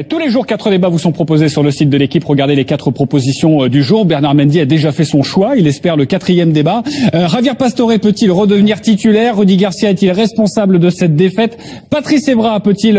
Tous les jours, 4 débats vous sont proposés sur le site de l'équipe. Regardez les 4 propositions du jour. Bernard Mendy a déjà fait son choix. Il espère le 4e débat. Javier Pastore peut-il redevenir titulaire? Rudy Garcia est-il responsable de cette défaite? Patrice Evra peut-il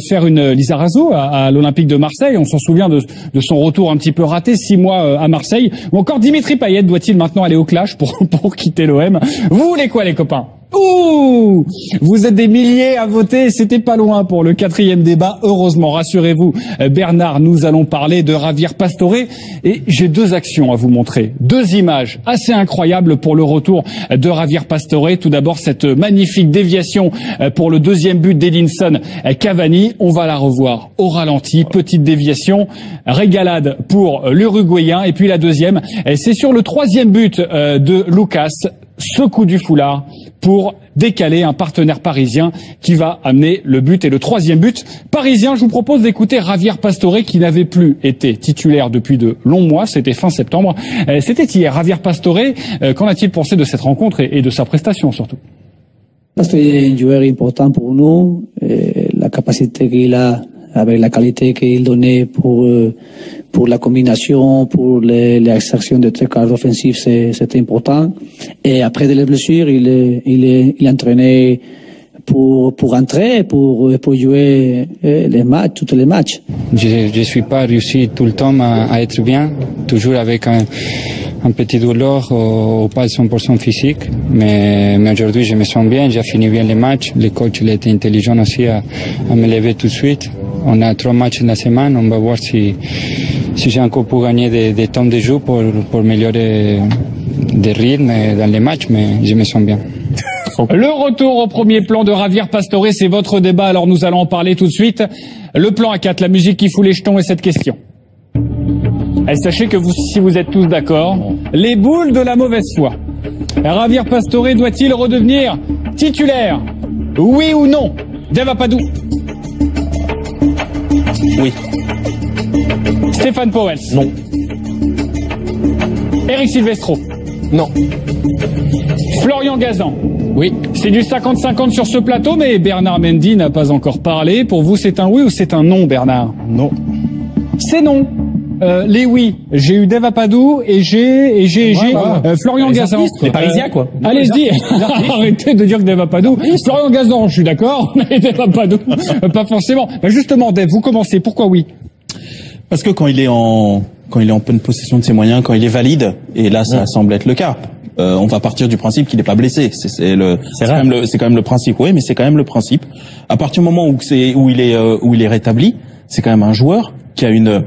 faire une Lizarazu à l'Olympique de Marseille? On s'en souvient de son retour un petit peu raté, 6 mois à Marseille. Ou encore Dimitri Payet doit-il maintenant aller au clash pour quitter l'OM? Vous voulez quoi, les copains? Ouh, vous êtes des milliers à voter, c'était pas loin pour le 4e débat. Heureusement, rassurez-vous, Bernard, nous allons parler de Javier Pastore et j'ai 2 actions à vous montrer. 2 images assez incroyables pour le retour de Javier Pastore. Tout d'abord, cette magnifique déviation pour le 2e but d'Edinson Cavani. On va la revoir au ralenti. Petite déviation, régalade pour l'Uruguayen. Et puis la deuxième, c'est sur le 3e but de Lucas. Ce coup du foulard pour décaler un partenaire parisien qui va amener le but et le 3e but parisien. Je vous propose d'écouter Javier Pastore qui n'avait plus été titulaire depuis de longs mois. C'était fin septembre. C'était hier. Javier Pastore, qu'en a-t-il pensé de cette rencontre et de sa prestation surtout? C'est un joueur important pour nous. La capacité qu'il a, avec la qualité qu'il donnait pour la combinaison, pour l'extraction de cartes offensives, c'était important. Et après de les blessures, il entraînait pour rentrer, pour jouer les matchs, tous les matchs. Je suis pas réussi tout le temps à être bien, toujours avec un petit douleur ou pas 100% physique, mais aujourd'hui je me sens bien, j'ai fini bien les matchs, le coach il était intelligent aussi à me lever tout de suite. On a 3 matchs la semaine, on va voir si j'ai encore pour gagner des temps de jeu pour améliorer des rythmes dans les matchs, mais je me sens bien. Le retour au premier plan de Javier Pastore, c'est votre débat, alors nous allons en parler tout de suite. Le plan A4, la musique qui fout les jetons et cette question. Et sachez que si vous êtes tous d'accord, les boules de la mauvaise foi. Javier Pastore doit-il redevenir titulaire? Oui ou non? Dave Apadou. Oui. Stéphane Pauwels. Non. Eric Silvestro. Non. Florian Gazan. Oui. C'est du 50-50 sur ce plateau, mais Bernard Mendy n'a pas encore parlé. Pour vous, c'est un oui ou c'est un non, Bernard? Non. C'est non. Les oui, j'ai eu Dave Apadou et j'ai Florian Gazan. Les Parisiens, quoi. Allez-y, arrêtez de dire que Dave Apadou. Florian Gazan, je suis d'accord, mais Dave Apadou, pas forcément. Justement, Dave, vous commencez. Pourquoi oui? Parce que quand il est en pleine possession de ses moyens, quand il est valide, et là ça semble être le cas. On va partir du principe qu'il n'est pas blessé. C'est quand même le principe. Oui, mais c'est quand même le principe. À partir du moment où il est rétabli, c'est quand même un joueur qui a une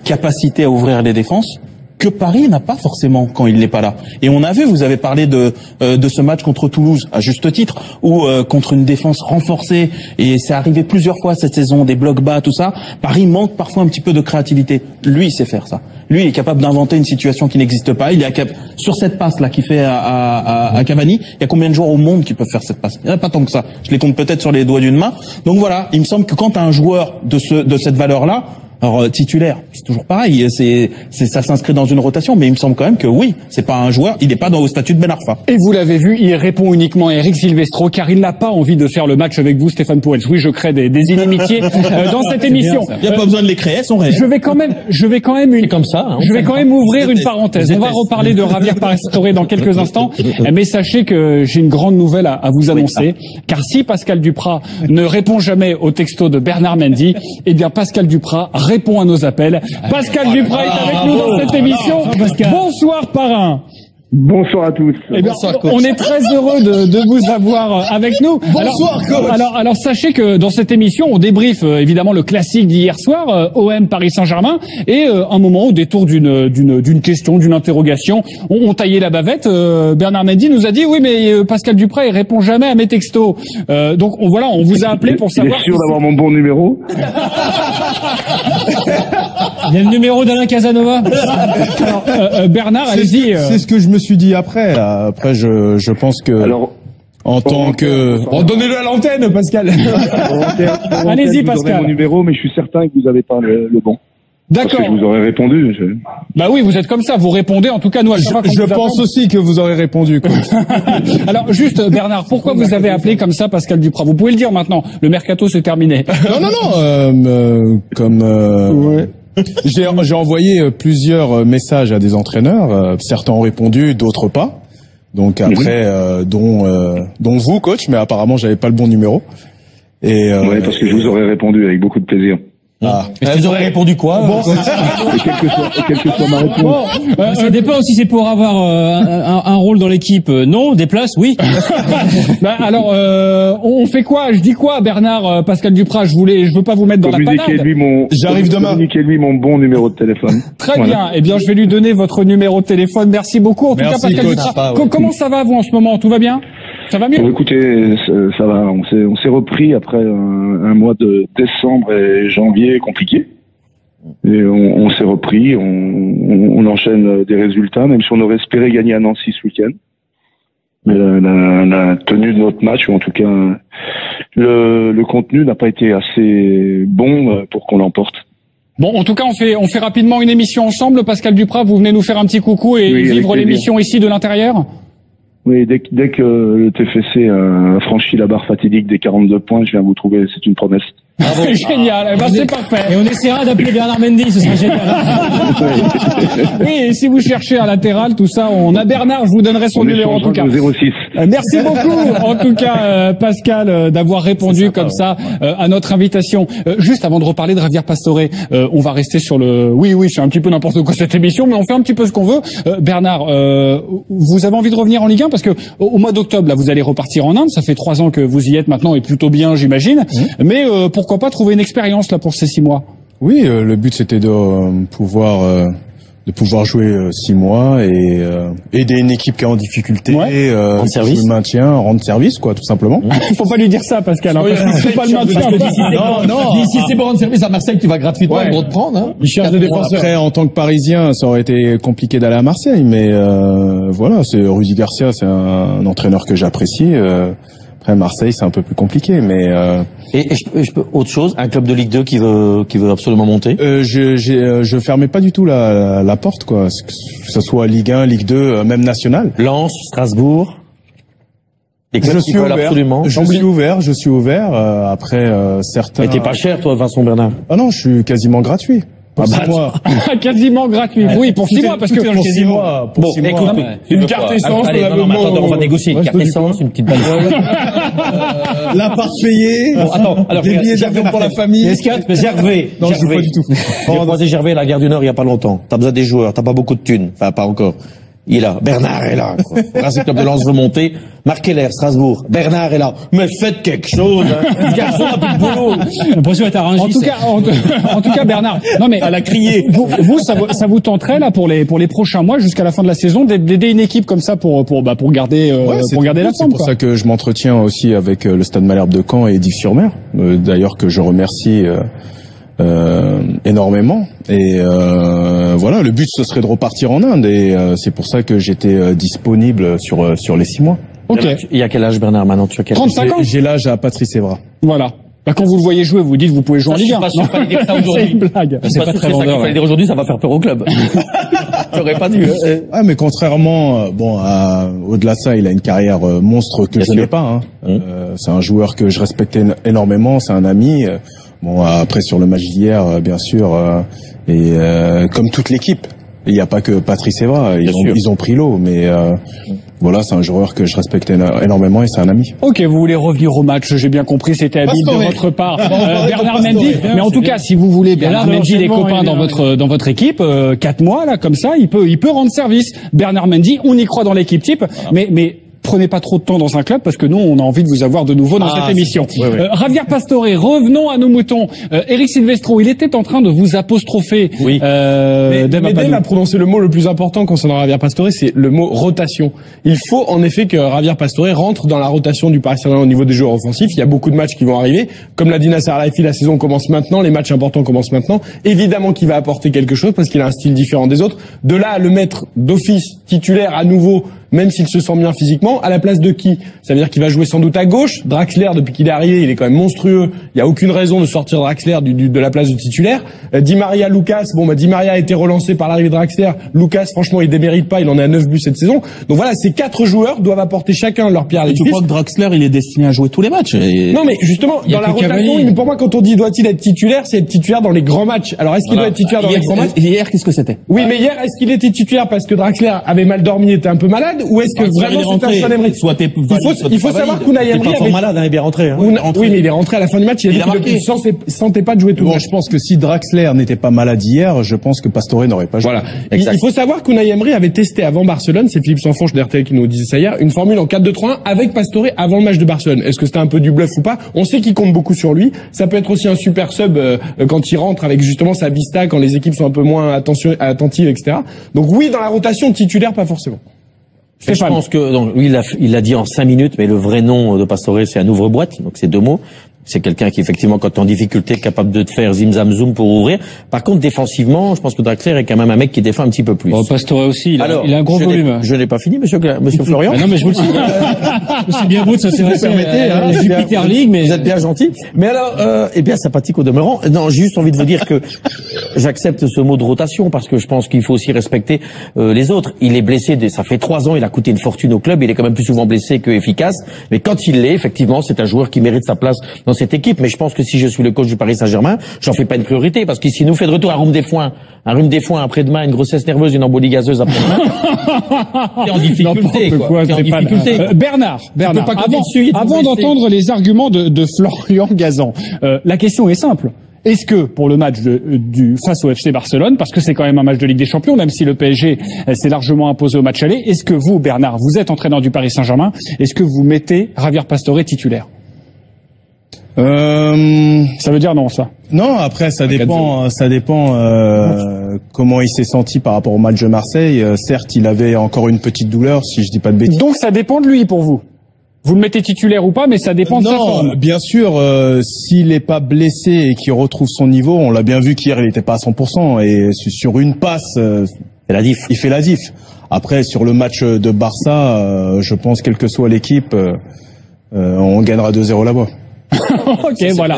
capacité à ouvrir les défenses que Paris n'a pas forcément quand il n'est pas là. Et on a vu, vous avez parlé de ce match contre Toulouse, à juste titre, où contre une défense renforcée, et c'est arrivé plusieurs fois cette saison, des blocs bas, tout ça, Paris manque parfois un petit peu de créativité. Lui, il sait faire ça. Lui, il est capable d'inventer une situation qui n'existe pas. Il est capable, sur cette passe-là qu'il fait à Cavani, il y a combien de joueurs au monde qui peuvent faire cette passe? Il n'y en a pas tant que ça. Je les compte peut-être sur les doigts d'une main. Donc voilà, il me semble que quand tu as un joueur de cette valeur-là, alors titulaire, c'est toujours pareil, ça s'inscrit dans une rotation, mais il me semble quand même que oui, c'est pas un joueur, il n'est pas au statut de Ben Arfa. Et vous l'avez vu, il répond uniquement à Eric Silvestro, car il n'a pas envie de faire le match avec vous, Stéphane Pauwels. Oui, je crée des inimitiés dans cette émission. Il n'y a pas besoin de les créer, elles sont réelles. Je vais quand même ouvrir une parenthèse. On va reparler de Javier Pastore dans quelques instants, mais sachez que j'ai une grande nouvelle à vous annoncer, car si Pascal Duprat ne répond jamais au texto de Bernard Mendy, eh bien Pascal Duprat répond à nos appels. Pascal Duprat est avec nous dans cette émission. Bonsoir, parrain. Bonsoir à tous. Eh bien, on est très heureux de vous avoir avec nous. Bonsoir, coach. Alors sachez que dans cette émission, on débriefe évidemment le classique d'hier soir, OM Paris Saint-Germain, et un moment au détour d'une question, d'une interrogation, on taillait la bavette. Bernard Mendy nous a dit oui, mais Pascal Duprat il répond jamais à mes textos. Donc on vous a appelé pour savoir. Il est sûr d'avoir mon bon numéro. Il y a le numéro d'Alain Casanova. Alors, Bernard, allez-y. C'est ce que je me suis dit après. Après, je pense que... Alors, en tant que... donnez-le à l'antenne, Pascal. Allez-y, Pascal. Mon numéro, mais je suis certain que vous n'avez pas le bon. D'accord. Parce que je vous aurais répondu. Bah oui, vous êtes comme ça, vous répondez. En tout cas, nous, à chaque fois qu'on Je vous pense appelle- aussi que vous aurez répondu. Quoi. Alors, juste, Bernard, pourquoi vous avez appelé comme ça Pascal Duprat? Vous pouvez le dire maintenant. Le mercato s'est terminé. Non. J'ai envoyé plusieurs messages à des entraîneurs. Certains ont répondu, d'autres pas. Donc après, dont vous, coach, mais apparemment j'avais pas le bon numéro. Et Ouais, parce que je vous aurais répondu avec beaucoup de plaisir. Ah. Mais vous aurez répondu quoi? Et quelle que soit ma réponse. Ça dépend aussi, c'est pour avoir un rôle dans l'équipe. Non, des places, oui. Bah, alors, on fait quoi? Je dis quoi, Bernard, Pascal Duprat? Je veux pas vous mettre dans la panade. J'arrive demain. Communiquez-lui mon bon numéro de téléphone. Très Voilà. bien. Eh bien, je vais lui donner votre numéro de téléphone. Merci beaucoup. En tout cas, Pascal Duprat, comment ça va, vous, en ce moment? Tout va bien? Ça va mieux? Bon, écoutez, ça va. On s'est repris après un mois de décembre et janvier compliqué. Et on s'est repris. On enchaîne des résultats, même si on aurait espéré gagner à Nancy ce week-end. Mais la tenue de notre match, ou en tout cas le contenu, n'a pas été assez bon pour qu'on l'emporte. Bon, en tout cas, on fait rapidement une émission ensemble. Pascal Duprat, vous venez nous faire un petit coucou et Oui, avec vivre plaisir. l'émission ici de l'intérieur? Oui, dès que le TFC a franchi la barre fatidique des 42 points, je viens vous trouver, c'est une promesse. Génial, eh ben, c'est parfait. Et on essaiera d'appeler Bernard Mendy, ce serait génial. Oui, et si vous cherchez un latéral, tout ça, on a Bernard, je vous donnerai son On numéro en tout cas. échangera le 06. Merci beaucoup, en tout cas, Pascal, d'avoir répondu comme ça à notre invitation. Juste avant de reparler de Javier Pastore, on va rester sur le... Oui, c'est un petit peu n'importe quoi cette émission, mais on fait un petit peu ce qu'on veut. Bernard, vous avez envie de revenir en Ligue 1 parce que au mois d'octobre, là, vous allez repartir en Inde. Ça fait 3 ans que vous y êtes maintenant et plutôt bien, j'imagine. Mais pourquoi pas trouver une expérience là pour ces 6 mois? Oui, le but c'était de pouvoir jouer 6 mois et aider une équipe qui est en difficulté, rendre service, le maintien, rendre service, quoi, tout simplement. Faut pas lui dire ça, Pascal. Hein, parce que c'est pas le maintien. D'ici c'est pour rendre service à Marseille, tu vas gratuitement le reprendre. Hein. Il cherche des défenseurs. Après, en tant que Parisien, ça aurait été compliqué d'aller à Marseille, mais voilà, c'est Rudy Garcia, c'est un entraîneur que j'apprécie. Après Marseille, c'est un peu plus compliqué, mais Et je peux autre chose, un club de Ligue 2 qui veut absolument monter. je fermais pas du tout la porte, quoi, que ce soit Ligue 1, Ligue 2, même nationale. Lens, Strasbourg. Les clubs qui veulent absolument. Je suis ouvert. Après, certains. Mais t'es pas cher, toi, Vincent Bernard. Ah non, je suis quasiment gratuit. Pour 6 mois. Quasiment gratuit. Oui, pour 6 mois, parce que pour 6 mois. Bon, écoute, une carte essence, on va négocier une carte essence, une petite balle. L'appart payé. Bon, attends, alors, des billets d'avion pour la famille. Gervais. Non, je joue pas du tout. J'ai croisé Gervais à la gare du Nord il y a pas longtemps. T'as besoin des joueurs, t'as pas beaucoup de thunes. Enfin, pas encore. Il est là. Bernard est là. Là, c'est le club de Lens veut monter. Marc Keller, Strasbourg. Bernard est là. Mais faites quelque chose, hein. Ce garçon a plus de boulot. L'impression d'être arrangé. En tout cas, Bernard. Non, mais. Elle a crié. Vous, ça vous tenterait, là, pour les prochains mois, jusqu'à la fin de la saison, d'aider une équipe comme ça pour garder la forme, C'est pour ça que je m'entretiens aussi avec le Stade Malherbe de Caen et Dives-sur-Mer. D'ailleurs, que je remercie, énormément. Et voilà, le but ce serait de repartir en Inde et c'est pour ça que j'étais disponible sur les 6 mois. Ok. Il y a quel âge Bernard maintenant? Tu as quel âge? 35 ans. J'ai l'âge à Patrice Evra. Voilà. Bah, quand vous le voyez jouer, vous dites vous pouvez jouer en Je Ligue suis 1. pas sûr qu'il fallait dire ça C'est aujourd'hui. une blague. C'est pas très vendeur. Fallait dire aujourd'hui, ça va faire peur au club. T'aurais pas dû. Ah, mais contrairement, au-delà de ça, il a une carrière monstre que je connais pas. Hein. C'est un joueur que je respecte énormément. C'est un ami. Bon, après sur le match d'hier, bien sûr, et comme toute l'équipe, il n'y a pas que Patrice Evra. Ils ont pris l'eau, mais voilà, c'est un joueur que je respecte énormément et c'est un ami. Ok, vous voulez revenir au match, j'ai bien compris, c'était habile de votre part, Bernard Mendy. Mais en tout cas, si vous voulez Bernard Mendy, les copains dans votre équipe, 4 mois là, comme ça, il peut rendre service. Bernard Mendy, on y croit dans l'équipe type, mais prenez pas trop de temps dans un club parce que nous, on a envie de vous avoir de nouveau dans cette émission. Javier Pastore, revenons à nos moutons. Eric Silvestro, il était en train de vous apostropher. Oui. Mais Dave a prononcé le mot le plus important concernant Javier Pastore, c'est le mot rotation. Il faut en effet que Javier Pastore rentre dans la rotation du Paris Saint-Germain au niveau des joueurs offensifs. Il y a beaucoup de matchs qui vont arriver. Comme l'a dit Nasser Al-Khelaifi, la saison commence maintenant, les matchs importants commencent maintenant. Évidemment qu'il va apporter quelque chose parce qu'il a un style différent des autres. De là à le mettre d'office titulaire à nouveau, même s'il se sent bien physiquement. À la place de qui? Ça veut dire qu'il va jouer sans doute à gauche. Draxler, depuis qu'il est arrivé, il est quand même monstrueux. Il y a aucune raison de sortir Draxler de la place de titulaire. Di Maria, Lucas. Bon, Di Maria a été relancé par l'arrivée de Draxler. Lucas, franchement, il démérite pas. Il en est à 9 buts cette saison. Donc voilà, ces 4 joueurs doivent apporter chacun leur pierre à l'édifice. Tu crois que Draxler, il est destiné à jouer tous les matchs? Non, mais justement, dans la rotation, pour moi, quand on dit doit-il être titulaire, c'est être titulaire dans les grands matchs. Alors, est-ce qu'il doit être titulaire dans les grands matchs? Hier, qu'est-ce que c'était? Oui, mais hier, est-ce qu'il était titulaire parce que Draxler avait mal dormi, était un peu malade, ou est-ce que vraiment c'était un Sean Emery? Il faut savoir qu'Unai Emery avait... malade, il est bien rentré. Oui, mais il est rentré à la fin du match, il a dit qu'il ne sentait pas de jouer tout le match. Je pense que si Draxler n'était pas malade hier, je pense que Pastore n'aurait pas joué. Voilà. Il faut savoir qu'Unai Emery avait testé avant Barcelone, c'est Philippe Sanfonche d'RTL qui nous disait ça hier, une formule en 4-2-3-1 avec Pastore avant le match de Barcelone. Est-ce que c'était un peu du bluff ou pas? On sait qu'il compte beaucoup sur lui. Ça peut être aussi un super sub quand il rentre avec justement sa vista, quand les équipes sont un peu moins attentives, etc. Donc oui, dans la rotation titulaire, pas forcément. Je pense que donc lui il l'a dit en 5 minutes, mais le vrai nom de Pastore c'est un ouvre-boîte, donc c'est 2 mots. C'est quelqu'un qui, effectivement, quand t'es en difficulté, est capable de te faire zim zam zoom pour ouvrir. Par contre, défensivement, je pense que Draxler est quand même un mec qui défend un petit peu plus. Bon, Pastore aussi, il a un gros volume. Je n'ai pas fini, monsieur Florian. Ah non, mais je vous le dis. C'est bien beau de s'intéresser à la Jupiter League, mais... Vous êtes bien gentil. Mais alors, bien sympathique au demeurant. Non, j'ai juste envie de vous dire que j'accepte ce mot de rotation parce que je pense qu'il faut aussi respecter les autres. Il est blessé, ça fait 3 ans, il a coûté une fortune au club, il est quand même plus souvent blessé que efficace. Mais quand il l'est, effectivement, c'est un joueur qui mérite sa place dans cette équipe, mais je pense que si je suis le coach du Paris Saint-Germain, j'en fais pas une priorité, parce qu'ici nous fait de retour un rhume des foins après-demain, une grossesse nerveuse, une embolie gazeuse après-demain. T'es en difficulté, quoi. T'es en difficulté. Bernard, avant d'entendre les arguments de Florian Gazan, la question est simple. Est-ce que, pour le match face au FC Barcelone, parce que c'est quand même un match de Ligue des Champions, même si le PSG s'est largement imposé au match aller, est-ce que vous, Bernard, vous êtes entraîneur du Paris Saint-Germain, est-ce que vous mettez Javier Pastore titulaire? Ça veut dire non, ça. Non, après ça dépend comment il s'est senti par rapport au match de Marseille. Certes, il avait encore une petite douleur, si je dis pas de bêtises. Donc ça dépend de lui pour vous. Vous le mettez titulaire ou pas, mais ça dépend de sa forme. Non, bien sûr, s'il est pas blessé et qu'il retrouve son niveau, on l'a bien vu qu'hier il était pas à 100% et sur une passe, il fait la diff. Après, sur le match de Barça, je pense quelle que soit l'équipe, on gagnera 2-0 là-bas. Ok, voilà,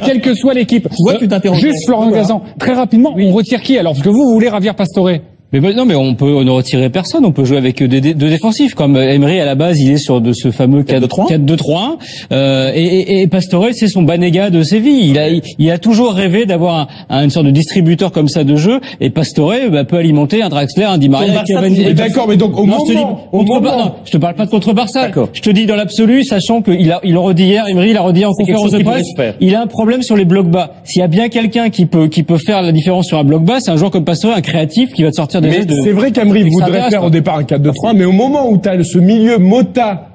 quelle que soit l'équipe. Tu t'interroges. Juste Florent Gazan, très rapidement, on retire qui alors? Parce que vous voulez Javier Pastore. Mais non, mais on ne retirer personne. On peut jouer avec deux défensifs. Comme Emery à la base, il est sur de ce fameux 4-2-3. Et Pastore, c'est son Banega de Séville. Il a toujours rêvé d'avoir une sorte de distributeur comme ça de jeu. Et Pastore peut alimenter un Draxler, un Di Maria. D'accord, mais donc au moment, je te parle pas de contre Barça. Je te dis dans l'absolu, sachant qu'il le redit hier, Emery l'a redit en conférence de presse. Il a un problème sur les blocs bas. S'il y a bien quelqu'un qui peut faire la différence sur un bloc bas, c'est un joueur comme Pastore, un créatif qui va te sortir. Mais c'est vrai qu'Emery voudrait faire au départ un 4-2-3, mais au moment où tu as ce milieu Mota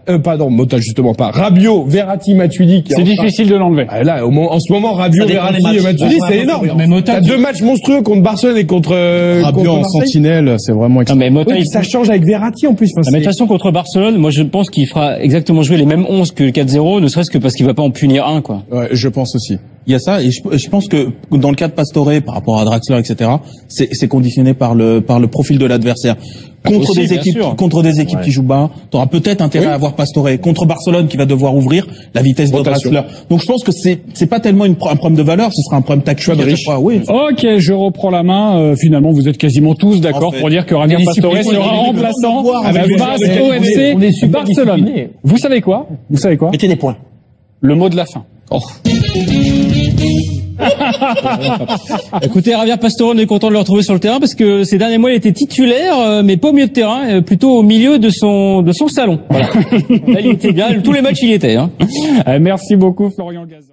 justement pas, Rabiot, Verratti, Matuidi, c'est difficile de l'enlever. Là, en ce moment, Rabiot, Verratti et Matuidi, c'est énorme. T'as 2 matchs monstrueux contre Barcelone et contre Rabiot en sentinelle, c'est vraiment extraordinaire. Mais ça change avec Verratti en plus. Mais de toute façon, contre Barcelone, moi je pense qu'il fera exactement jouer les mêmes 11 que le 4-0, ne serait-ce que parce qu'il va pas en punir un, quoi. Ouais, je pense aussi. Il y a ça, et je pense que dans le cas de Pastore, par rapport à Draxler, etc., c'est conditionné par le profil de l'adversaire. Contre des équipes qui jouent bas, t'auras peut-être intérêt à avoir Pastore. Contre Barcelone, qui va devoir ouvrir la vitesse de Draxler. Donc je pense que c'est pas tellement un problème de valeur, ce sera un problème tactique. Oui. Ok, je reprends la main. Finalement, vous êtes quasiment tous d'accord pour dire que Javier Pastore sera remplaçant face au FC Barcelone. Vous savez quoi? Mettez des points. Le mot de la fin. Écoutez, Javier Pastore, on est content de le retrouver sur le terrain parce que ces derniers mois il était titulaire, mais pas au milieu de terrain, plutôt au milieu de son salon. Voilà. Là, il était bien, tous les matchs il y était. Hein. Merci beaucoup Florian Gazan.